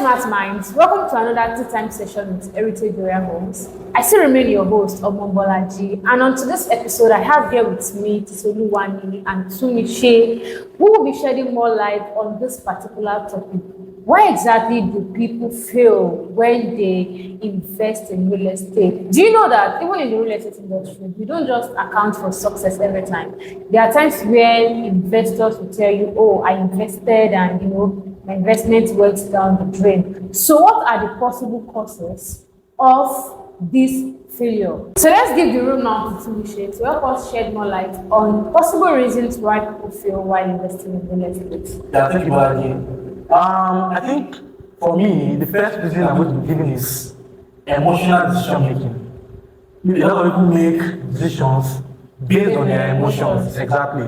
smart minds, welcome to another tea time session with Heritage Royal Homes. I still remain your host, Omombolaji, and on today's episode, I have here with me Tisoluwani and Tumiche, who will be shedding more light on this particular topic. Why exactly do people fail when they invest in real estate? Do you know that even in the real estate industry, you don't just account for success every time. There are times where investors will tell you, oh, I invested and my investment went down the drain. So what are the possible causes of this failure? So let's give the room now to Tumishe to help us shed more light on possible reasons why people fail while investing in real estate. Yeah, thank you, Balaji. I think for me, the first reason I'm going to be giving is emotional decision making. A lot of people make decisions based on their emotions. Exactly.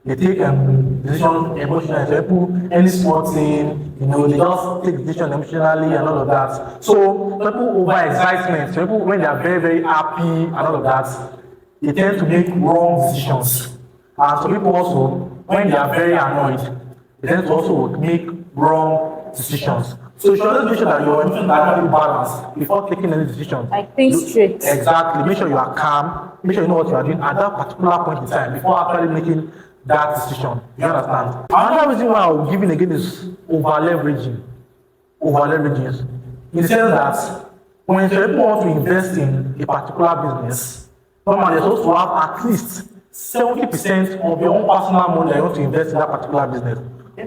They take decisions emotionally. So people, any sports thing, they just take decisions emotionally and all of that. So people over excitement. So people, when they are very, very happy and all of that, they tend to make wrong decisions. And so people also, when they are very annoyed, they tend to also make wrong decisions. So you should always make sure that your emotions are actually balanced before taking any decision. I think straight. Exactly. Make sure you are calm. Make sure you know what you are doing at that particular point in time before actually making that decision. You understand? Another reason why I'm giving again is over leveraging. Over leveraging. In the sense that when people want to invest in a particular business, normally you're supposed to have at least 70% of your own personal money that you want to invest in that particular business.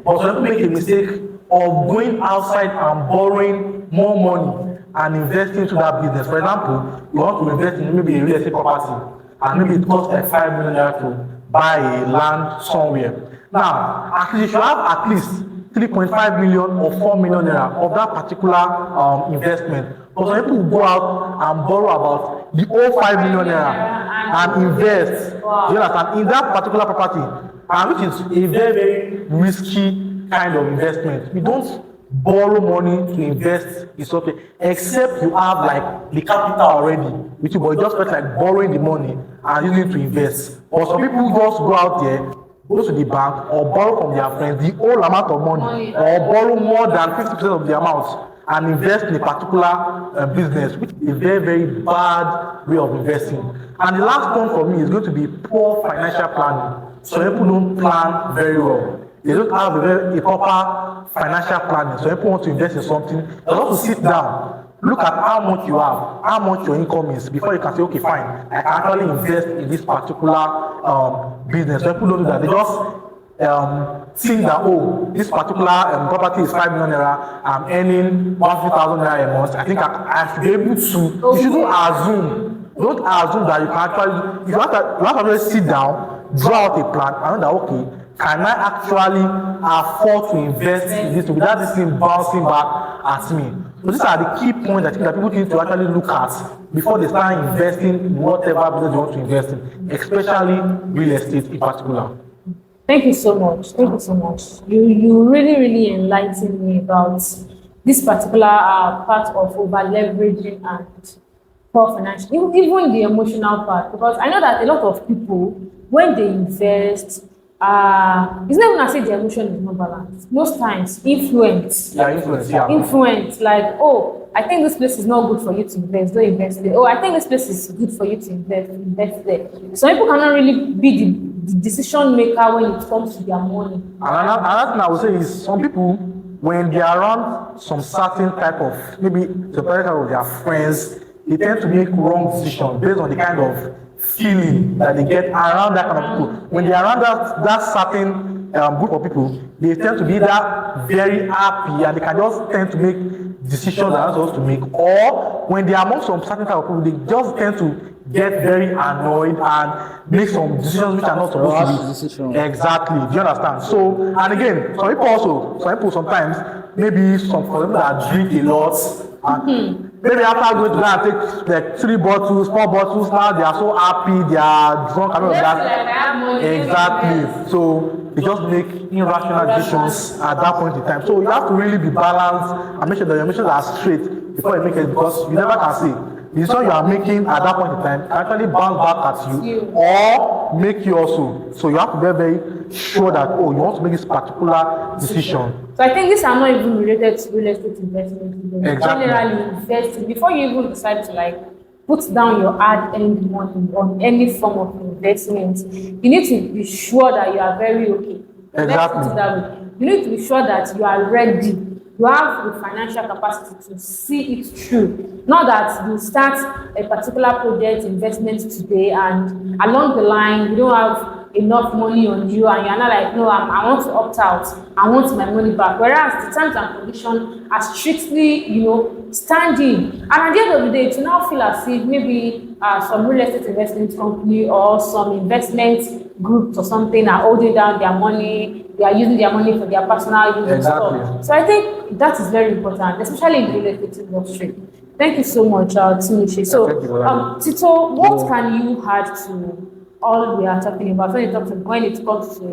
But some people make a mistake of going outside and borrowing more money and investing into that business. For example, you want to invest in maybe a real estate property and maybe it costs like 5 million naira to buy a land somewhere. Now, at least you should have at least 3.5 million or 4 million naira of that particular investment. But some people go out and borrow about the whole 5 million naira and invest. Wow. You understand? In that particular property. And which is a very, very risky kind of investment. You don't borrow money to invest in something except you have like the capital already, which you just felt like borrowing the money and using it to invest. Or some people just go out there, go to the bank or borrow from their friends the whole amount of money or borrow more than 50% of the amount and invest in a particular business, which is a very, very bad way of investing. And the last one for me is going to be poor financial planning. So people don't plan very well. They don't have a proper financial planning. So people want to invest in something. They have to sit down, look at how much you have, how much your income is, before you can say, okay, fine, I can actually invest in this particular business. So people don't do that. They just think that, oh, this particular property is 5 million naira, I'm earning 1,000 naira a month. I think I should be able to. You shouldn't assume. Don't assume that you can actually. You have to actually sit down, draw out a plan, and know that, okay, can I actually afford to invest in this without this thing bouncing back at me? So these are the key points that people need to actually look at before they start investing in whatever business they want to invest in, especially real estate in particular. Thank you so much. Thank you so much. You really, really enlightened me about this particular part of over leveraging and poor financial, even the emotional part. Because I know that a lot of people, when they invest, it's not even as if the emotion is not balanced. Most times, influence. Influence, like, oh, I think this place is not good for you to invest, don't invest there. Oh, I think this place is good for you to invest there. So people cannot really be the decision maker when it comes to their money. Another thing I would say is some people, when they are around some certain type of, maybe the type of their friends, they tend to make wrong decisions based on the kind of feeling that they get around that kind of people. When they are around that certain group of people, they tend to be that very happy and they can just tend to make decisions they're not supposed to make. Or when they are among some certain type of people, they just tend to get very annoyed and make some decisions which are not supposed to be. Exactly. Do you understand? So, and again, some people sometimes, maybe some people that drink a lot and maybe after going to go and take like 3 bottles, 4 bottles, now they are so happy, they are drunk and all of that. Exactly. So they just make irrational decisions at that point in time. So you have to really be balanced and make sure that your emotions are straight before you make it, because you never can say the decision you are making at that point in time can actually bounce back at you, or make you also. So you have to be very sure that, oh, you want to make this particular decision. So I think these are not even related to real estate investment. Exactly. Generally, invest before you even decide to like put down your hard-earned money on any form of investment. You need to be sure that you are very okay. Let's put it that way. You need to be sure that you are ready. You have the financial capacity to see it through. Not that you start a particular project investment today and along the line you don't have enough money on you and you're not like, no, I want to opt out. I want my money back. Whereas the terms and conditions are strictly, standing. And at the end of the day, to now feel as if maybe some real estate investment company or some investment groups or something are holding down their money. They are using their money for their personal use and stuff. So I think that is very important, especially in the real estate industry. Thank you so much, Timiche. So, Tito, what can you add to all we are talking about when it comes to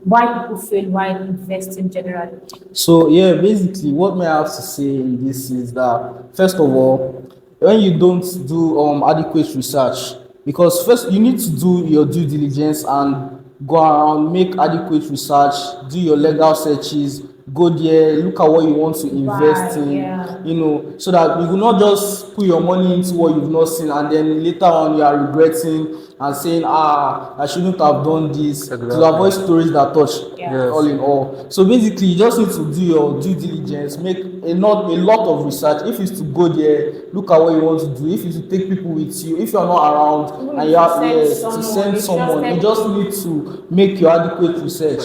why people fail while investing generally? So yeah, basically what may I have to say in this is that first of all, when you don't do adequate research, because first you need to do your due diligence and go around, make adequate research, do your legal searches, go there, look at what you want to invest in, so that you will not just put your money into what you've not seen and then later on you are regretting and saying, I shouldn't have done this, to avoid stories that touch all in all. So basically you just need to do your due diligence, make a lot of research. If it's to go there, look at what you want to do. If it's to take people with you, if you're not around and you have to send someone, you just need to make your adequate research.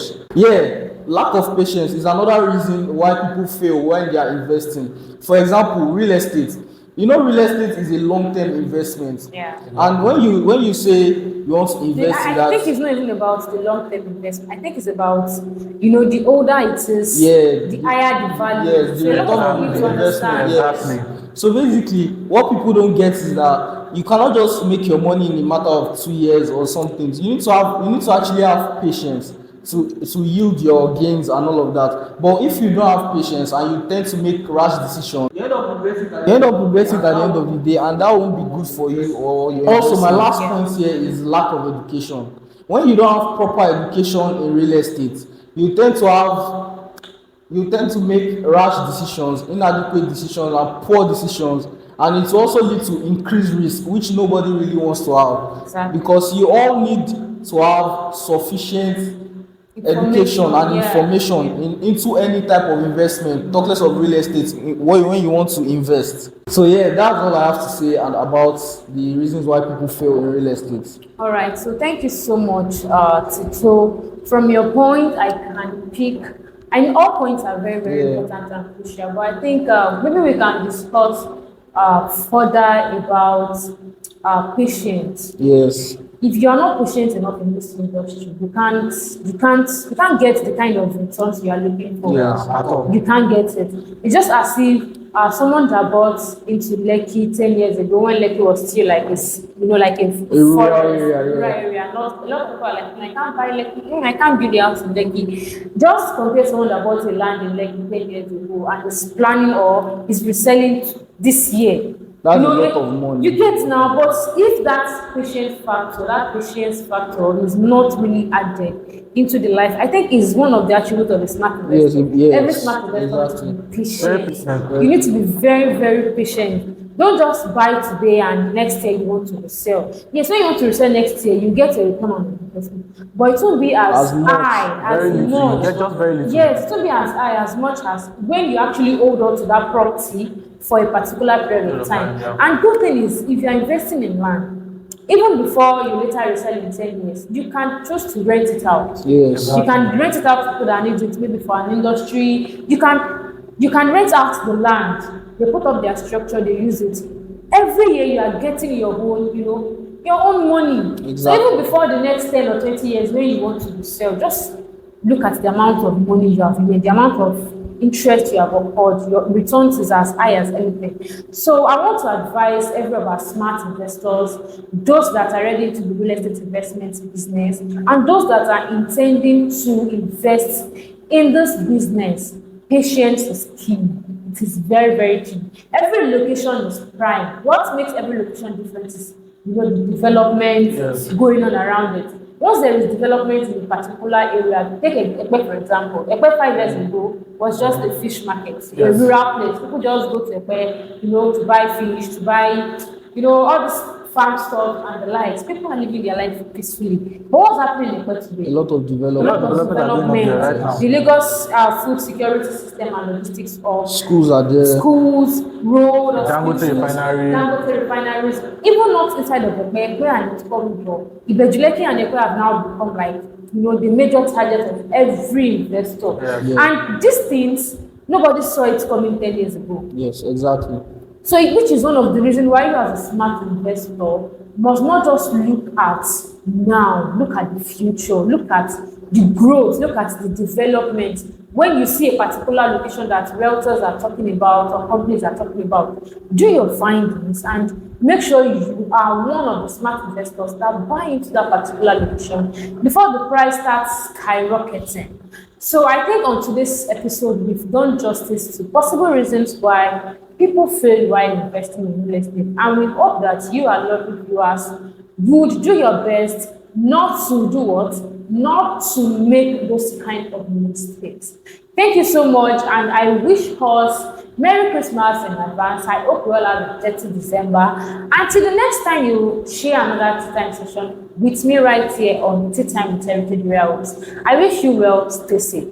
Lack of patience is another reason why people fail when they are investing. For example, real estate. Real estate is a long-term investment. And when you say you want to invest in that, I think it's not even about the long-term investment. I think it's about the older it is, the higher the value. Yes, the return on the investment. Exactly. So basically, what people don't get is that you cannot just make your money in a matter of 2 years or something. You need to actually have patience to yield your gains and all of that. But if you don't have patience and you tend to make rash decisions, you end up regretting at the end of the day, and that won't be good for you or your also my last point here is lack of education. When you don't have proper education in real estate, you tend to make rash decisions, inadequate decisions, and poor decisions, and it also leads to increased risk, which nobody really wants to have. Because you all need to have sufficient education and information into any type of investment, talk less of real estate, when you want to invest. So that's all I have to say and about the reasons why people fail in real estate. All right, so thank you so much, Tito. From your point, I can pick, and all points are very, very important and crucial, but I think maybe we can discuss further about patience. Yes. If you are not patient enough in this industry, you can't get the kind of returns you are looking for. At all. You can't get it. It's just as if someone that bought into Lekki 10 years ago when Lekki was still like this, like a forest, rural area. Not a lot of people are like, I can't buy Lekki, I can't build a house in Lekki. Just compare someone that bought a land in Lekki 10 years ago and is planning or is reselling this year. That's a lot of money. You get now, but if that patience factor is not really added into the life, I think is one of the attributes of a smart investor. Every smart investor needs to be patient. You need to be very, very patient. Don't just buy today and next year you want to resell. Yes, when you want to resell next year, you get a return on investment, but it won't be as high as much. Just very little. Yes, it won't be as high as much as when you actually hold on to that property for a particular period of time. And good thing is, if you are investing in land, even before you later resell in 10 years, you can choose to rent it out. Yes. You can rent it out to people that need it, maybe for an industry. You can rent out the land. They put up their structure, they use it. Every year you are getting your own, your own money. Exactly. So even before the next 10 or 20 years when you want to sell, just look at the amount of money you have made, the amount of interest you have accrued, your returns is as high as anything. So I want to advise every of our smart investors, those that are ready into the real estate investment business, and those that are intending to invest in this business. Patience is key. It is very, very key. Every location is prime. What makes every location different is the development going on around it. once there is development in a particular area, take Ekpe for example. Ekpe 5 years ago was just a fish market, a rural place. People just go to Ekpe, to buy fish, to buy, all this farm stuff and the likes. People are living their life peacefully. But what's happening in Ekpe today? A lot of A development. lot of Development are going on there right development. now. The Lagos food security system and logistics of Schools are there. schools, road, Dangote hospitals, refinery. Dangote refineries, even not inside of Ekpe and its corridor. Ibejuleki and Ekpe have now become like, the major target of every investor. Yeah. And these things, nobody saw it coming 10 years ago. Yes, exactly. So, which is one of the reasons why you as a smart investor must not just look at now, look at the future, look at the growth, look at the development. When you see a particular location that realtors are talking about or companies are talking about, do your findings and make sure you are one of the smart investors that buy into that particular location before the price starts skyrocketing. So I think on today's episode, we've done justice to possible reasons why people fail while investing in real estate. And we hope that you, our lovely viewers, would do your best not to do what? Not to make those kind of mistakes. Thank you so much, and I wish us Merry Christmas in advance. I hope you all have a 30 December. Until the next time you share another tea time session with me right here on Tea Time with Heritage Realms. I wish you well. Stay safe.